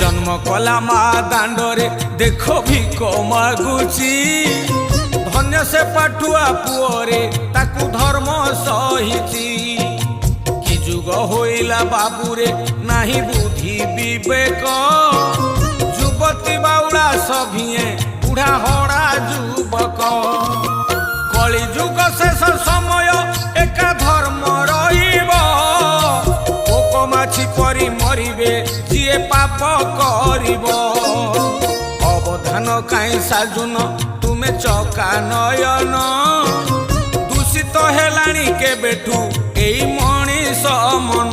जन्म कला मा दांडरे देख भिक मागुची धन्य से पाठुआ पुअरे ताकू धर्म सहिची कि जुग होइला बाबूरे नाही बुद्धि विवेक युवती बाउला सभिए बुढ़ा हड़ा युवक कली जुग शेष समय एका धर्म रहिबो पोक माछी परी मरिबे जिए पाप करिबो अवधान काई साजुन तुमे चका नयन दूषित हेलाणी के बेठू एई मणिष मन।